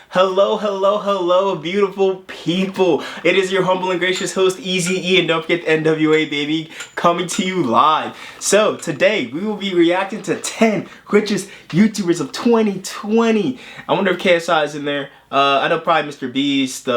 Hello, beautiful people. It is your humble and gracious host, Easy, and don't forget the NWA, baby, coming to you live. So, today, we will be reacting to 10 richest YouTubers of 2020. I wonder if KSI is in there. I know probably MrBeast,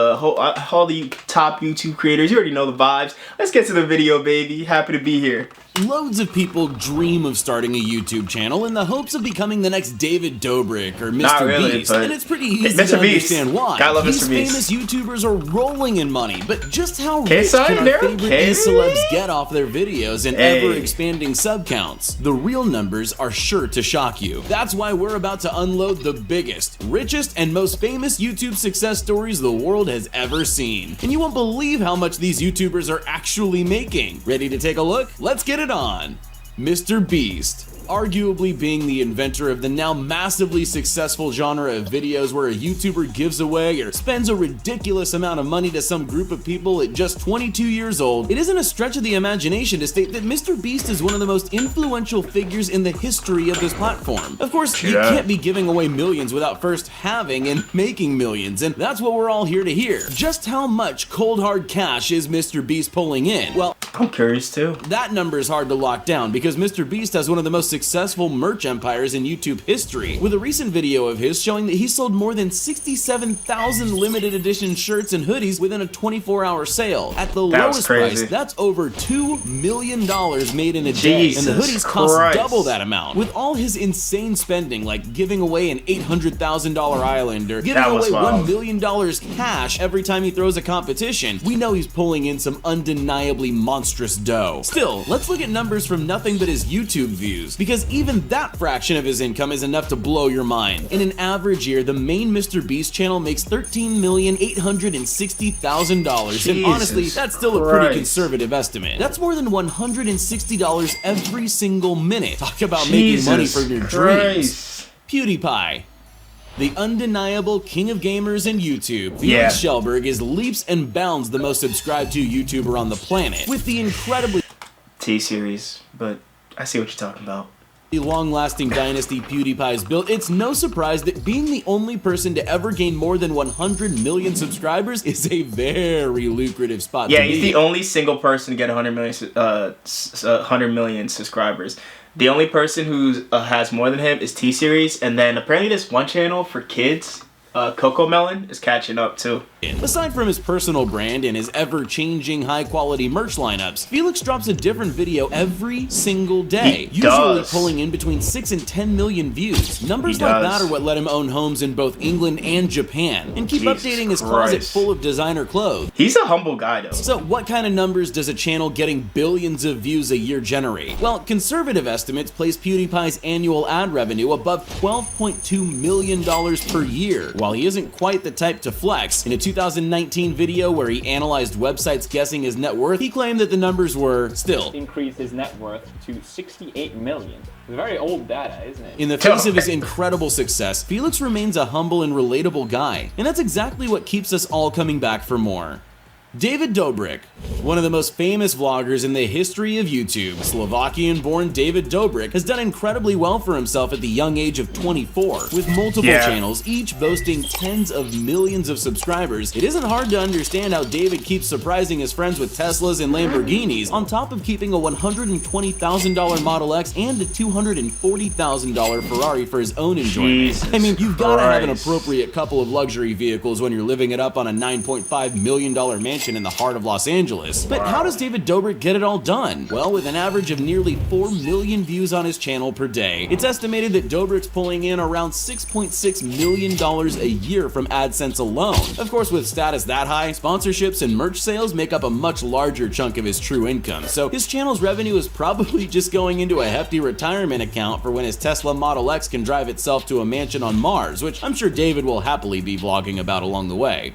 all the top YouTube creators. You already know the vibes. Let's get to the video, baby. Happy to be here. Loads of people dream of starting a YouTube channel in the hopes of becoming the next David Dobrik or MrBeast, and it's pretty easy to understand why. I love These MrBeast. famous YouTubers are rolling in money, but just how rich KSI, can our favorite celebs get off their videos and ever-expanding sub counts? The real numbers are sure to shock you. That's why we're about to unload the biggest, richest, and most famous YouTube success stories the world has ever seen. And you won't believe how much these YouTubers are actually making. Ready to take a look? Let's get it on. MrBeast. Arguably being the inventor of the now massively successful genre of videos where a YouTuber gives away or spends a ridiculous amount of money to some group of people at just 22 years old, it isn't a stretch of the imagination to state that MrBeast is one of the most influential figures in the history of this platform. Of course, you can't be giving away millions without first having and making millions, and that's what we're all here to hear. Just how much cold hard cash is MrBeast pulling in? Well, I'm curious too. That number is hard to lock down because MrBeast has one of the most successful merch empires in YouTube history, with a recent video of his showing that he sold more than 67,000 limited edition shirts and hoodies within a 24-hour sale. At the lowest price, that's over $2 million made in a day, and the hoodies cost double that amount. With all his insane spending, like giving away an $800,000 island or giving away $1 million cash every time he throws a competition, we know he's pulling in some undeniably monstrous dough. Still, let's look at numbers from nothing but his YouTube views, because even that fraction of his income is enough to blow your mind. In an average year, the main MrBeast channel makes $13,860,000, and honestly, that's still a pretty conservative estimate. That's more than $160 every single minute. Talk about making money from your dreams. PewDiePie. The undeniable king of gamers in YouTube, Felix Schellberg is leaps and bounds the most subscribed to YouTuber on the planet, with the incredibly T-series, but I see what you're talking about. The long-lasting dynasty PewDiePie's built, it's no surprise that being the only person to ever gain more than 100 million subscribers is a very lucrative spot to be. Yeah, he's the only single person to get 100 million subscribers. The only person who has more than him is T-Series, and then apparently this one channel for kids, Coco Melon, is catching up too. Aside from his personal brand and his ever-changing high-quality merch lineups, Felix drops a different video every single day, usually pulling in between 6 and 10 million views. Numbers like that are what let him own homes in both England and Japan, and keep updating his closet full of designer clothes. He's a humble guy though. So what kind of numbers does a channel getting billions of views a year generate? Well, conservative estimates place PewDiePie's annual ad revenue above $12.2 million per year. While he isn't quite the type to flex, in a 2019 video where he analyzed websites guessing his net worth, he claimed that the numbers were still increased his net worth to 68 million. It's very old data, isn't it? In the face of his incredible success, Felix remains a humble and relatable guy, and that's exactly what keeps us all coming back for more. David Dobrik, one of the most famous vloggers in the history of YouTube. Slovakian-born David Dobrik has done incredibly well for himself at the young age of 24, with multiple channels, each boasting tens of millions of subscribers. It isn't hard to understand how David keeps surprising his friends with Teslas and Lamborghinis, on top of keeping a $120,000 Model X and a $240,000 Ferrari for his own enjoyment. I mean, you've got to have an appropriate couple of luxury vehicles when you're living it up on a $9.5 million mansion in the heart of Los Angeles. But how does David Dobrik get it all done? Well, with an average of nearly 4 million views on his channel per day, it's estimated that Dobrik's pulling in around $6.6 million a year from AdSense alone. Of course, with status that high, sponsorships and merch sales make up a much larger chunk of his true income, so his channel's revenue is probably just going into a hefty retirement account for when his Tesla Model X can drive itself to a mansion on Mars, which I'm sure David will happily be vlogging about along the way.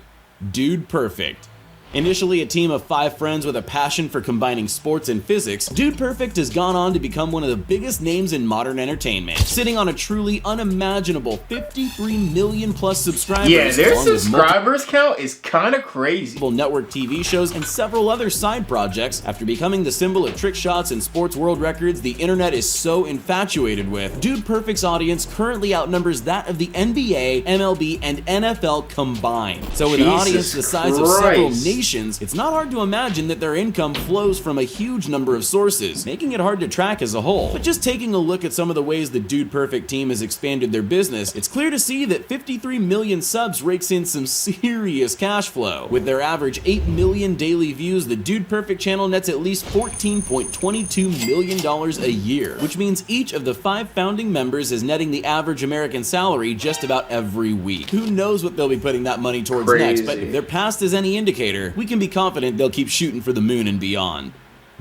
Dude perfect. Initially a team of 5 friends with a passion for combining sports and physics, Dude Perfect has gone on to become one of the biggest names in modern entertainment, sitting on a truly unimaginable 53 million plus subscribers. Yeah, their subscribers count is kind of crazy. Network TV shows and several other side projects. After becoming the symbol of trick shots and sports world records the internet is so infatuated with, Dude Perfect's audience currently outnumbers that of the NBA, MLB, and NFL combined. So with an audience the size of several nations, it's not hard to imagine that their income flows from a huge number of sources, making it hard to track as a whole. But just taking a look at some of the ways the Dude Perfect team has expanded their business, it's clear to see that 53 million subs rakes in some serious cash flow. With their average 8 million daily views, the Dude Perfect channel nets at least $14.22 million a year, which means each of the 5 founding members is netting the average American salary just about every week. Who knows what they'll be putting that money towards next, but if their past is any indicator, we can be confident they'll keep shooting for the moon and beyond.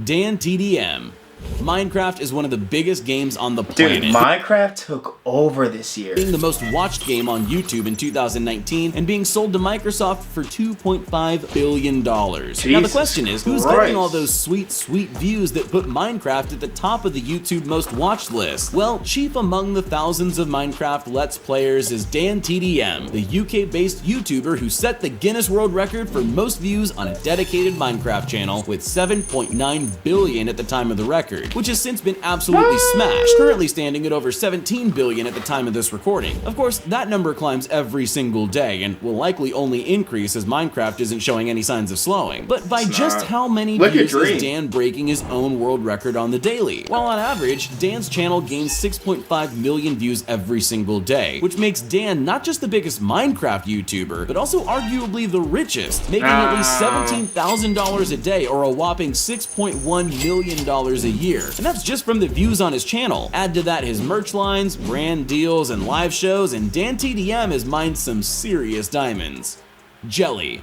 Dantdm. Minecraft is one of the biggest games on the planet. Dude, Minecraft took over this year. Being the most watched game on YouTube in 2019 and being sold to Microsoft for $2.5 billion. Now the question is, who's getting all those sweet views that put Minecraft at the top of the YouTube most watched list? Well, chief among the thousands of Minecraft Let's Players is Dantdm, the UK-based YouTuber who set the Guinness World Record for most views on a dedicated Minecraft channel with 7.9 billion at the time of the record, which has since been absolutely smashed, currently standing at over 17 billion at the time of this recording. Of course, that number climbs every single day and will likely only increase as Minecraft isn't showing any signs of slowing. But by just how many views is Dan breaking his own world record on the daily? Well, on average, Dan's channel gains 6.5 million views every single day, which makes Dan not just the biggest Minecraft YouTuber, but also arguably the richest, making at least $17,000 a day or a whopping $6.1 million a year. And that's just from the views on his channel. Add to that his merch lines, brand deals, and live shows, and Dantdm has mined some serious diamonds. Jelly.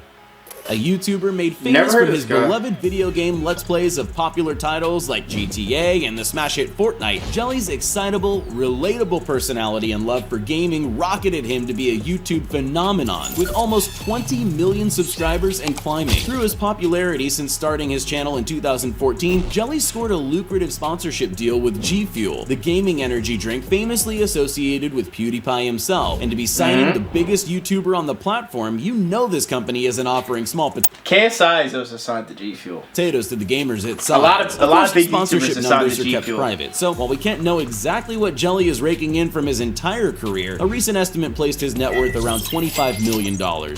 A YouTuber made famous for his beloved video game Let's Plays of popular titles like GTA and the smash hit Fortnite, Jelly's excitable, relatable personality and love for gaming rocketed him to be a YouTube phenomenon, with almost 20 million subscribers and climbing. Through his popularity since starting his channel in 2014, Jelly scored a lucrative sponsorship deal with G Fuel, the gaming energy drink famously associated with PewDiePie himself, and to be signing the biggest YouTuber on the platform, you know this company isn't offering small KSI is also assigned to G Fuel. Potatoes to the gamers it sells. A lot of big sponsorship YouTubers numbers are G kept Fuel. private. So while we can't know exactly what Jelly is raking in from his entire career, a recent estimate placed his net worth around $25 million.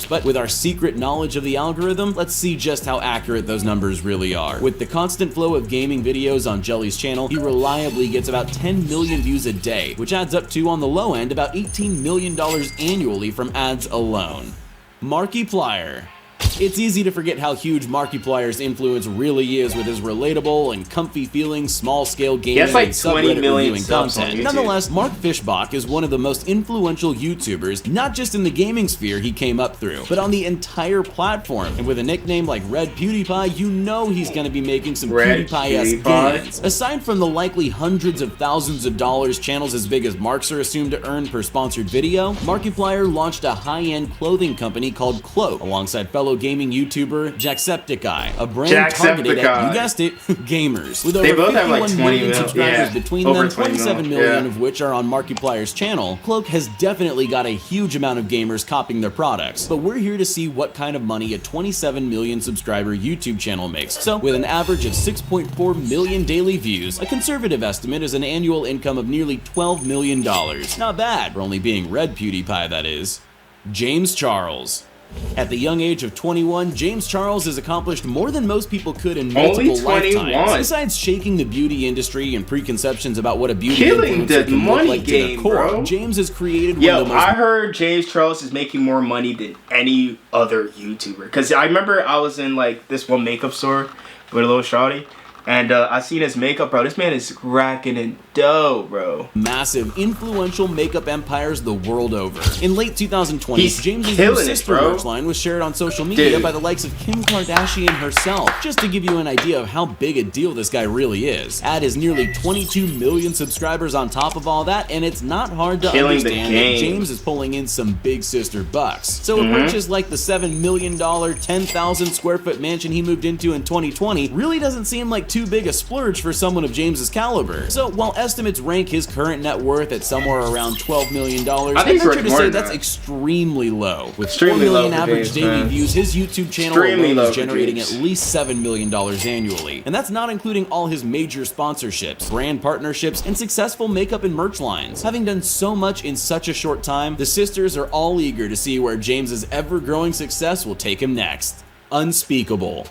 But with our secret knowledge of the algorithm, let's see just how accurate those numbers really are. With the constant flow of gaming videos on Jelly's channel, he reliably gets about 10 million views a day, which adds up to, on the low end, about $18 million annually from ads alone. Markiplier. It's easy to forget how huge Markiplier's influence really is with his relatable and comfy feeling small-scale gaming and subreddit reviewing content. Nonetheless, Mark Fishbach is one of the most influential YouTubers, not just in the gaming sphere he came up through, but on the entire platform. And with a nickname like Red PewDiePie, you know he's going to be making some PewDiePie-esque gains. Aside from the likely hundreds of thousands of dollars channels as big as Mark's are assumed to earn per sponsored video, Markiplier launched a high-end clothing company called Cloak, alongside fellow gaming YouTuber Jacksepticeye, a brand targeted at, you guessed it, gamers. With over 51 million subscribers between them, 27 million of which are on Markiplier's channel, Cloak has definitely got a huge amount of gamers copying their products. But we're here to see what kind of money a 27 million subscriber YouTube channel makes. So with an average of 6.4 million daily views, a conservative estimate is an annual income of nearly $12 million. Not bad for only being Red PewDiePie, that is. James Charles. At the young age of 21, James Charles has accomplished more than most people could in multiple lifetimes. Besides shaking the beauty industry and preconceptions about what a beauty influencer can look like to their core, James has created one of the most... I heard James Charles is making more money than any other YouTuber. Because I remember I was in like this one makeup store with a little shawty, And I seen his makeup, bro. This man is racking in dough, bro. Massive, influential makeup empires the world over. In late 2020, He's James's killing new it, sister bro. merch line was shared on social media Dude. by the likes of Kim Kardashian herself, just to give you an idea of how big a deal this guy really is. Add his nearly 22 million subscribers on top of all that, and it's not hard to Killing the understand that game. James is pulling in some big sister bucks. So a purchase like the $7 million, 10,000 square foot mansion he moved into in 2020 really doesn't seem like too big a splurge for someone of James's caliber. So while estimates rank his current net worth at somewhere around $12 million, I think he's venture worth to more say than that's that. extremely low. With 4 Extremely low million for average James, daily man. views, his YouTube channel Extremely alone low is for generating James. at least $7 million annually. And that's not including all his major sponsorships, brand partnerships, and successful makeup and merch lines. Having done so much in such a short time, the sisters are all eager to see where James's ever-growing success will take him next. Unspeakable.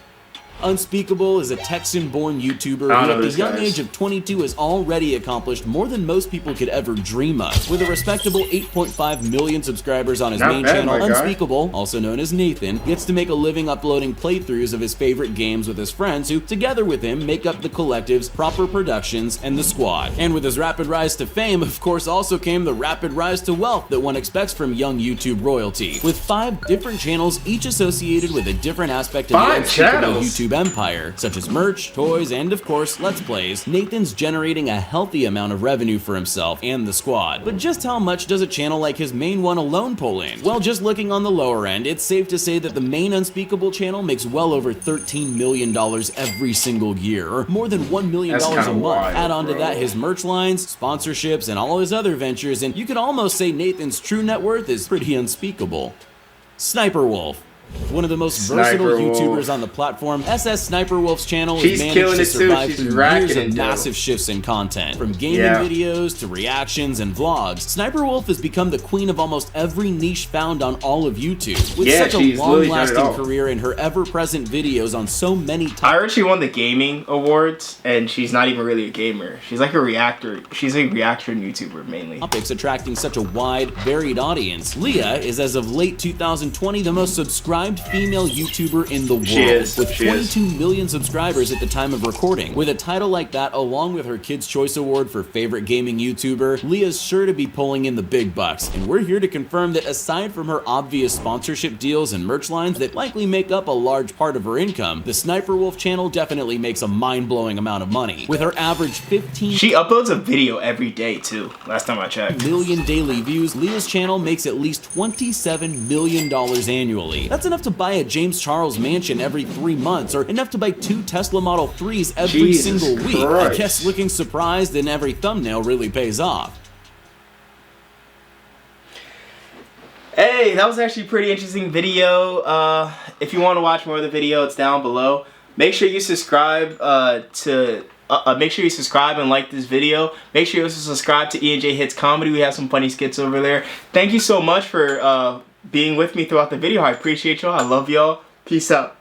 Unspeakable is a Texan-born YouTuber who I don't know at the these young guys. age of 22 has already accomplished more than most people could ever dream of. With a respectable 8.5 million subscribers on his Not main bad, channel, my guy. Unspeakable, also known as Nathan, gets to make a living uploading playthroughs of his favorite games with his friends who, together with him, make up the collectives, Proper Productions, and The Squad. And with his rapid rise to fame, of course, also came the rapid rise to wealth that one expects from young YouTube royalty. With 5 different channels, each associated with a different aspect of the 5 Unspeakable channels? YouTube empire, such as merch, toys, and of course, Let's Plays, Nathan's generating a healthy amount of revenue for himself and the squad. But just how much does a channel like his main one alone pull in? Well, just looking on the lower end, it's safe to say that the main Unspeakable channel makes well over $13 million every single year, or more than $1 million That's a kinda month. wild, Add on to bro. that his merch lines, sponsorships, and all his other ventures, and you could almost say Nathan's true net worth is pretty unspeakable. SniperWolf. One of the most versatile SniperWolf. YouTubers on the platform, SniperWolf's channel has She's managed killing to it too. survive She's through racking years it, of though. massive shifts in content. From gaming Yeah. videos to reactions and vlogs, SniperWolf has become the queen of almost every niche found on all of YouTube. With Yeah, such a she's literally done it all. long-lasting career and her ever-present videos on so many I heard she won the gaming awards, and she's not even really a gamer. She's like a reactor. She's a reaction YouTuber mainly. topics attracting such a wide, varied audience. Leah is, as of late 2020, the most subscribed female YouTuber in the world, She is. with She is. 22 million subscribers at the time of recording. With a title like that, along with her Kids' Choice Award for Favorite Gaming YouTuber, Leah's sure to be pulling in the big bucks, and we're here to confirm that aside from her obvious sponsorship deals and merch lines that likely make up a large part of her income, the SniperWolf channel definitely makes a mind-blowing amount of money. With her average 15 She uploads a video every day too. Last time I checked. million daily views, Leah's channel makes at least $27 million annually. That's enough to buy a James Charles mansion every 3 months, or enough to buy 2 Tesla Model 3s every Jesus single week. I Christ. guess looking surprised in every thumbnail really pays off. Hey, that was actually a pretty interesting video. If you want to watch more of the video, it's down below. Make sure you subscribe make sure you subscribe and like this video. Make sure you also subscribe to E&JHITZ Comedy. We have some funny skits over there. Thank you so much for being with me throughout the video. I appreciate y'all. I love y'all. Peace out.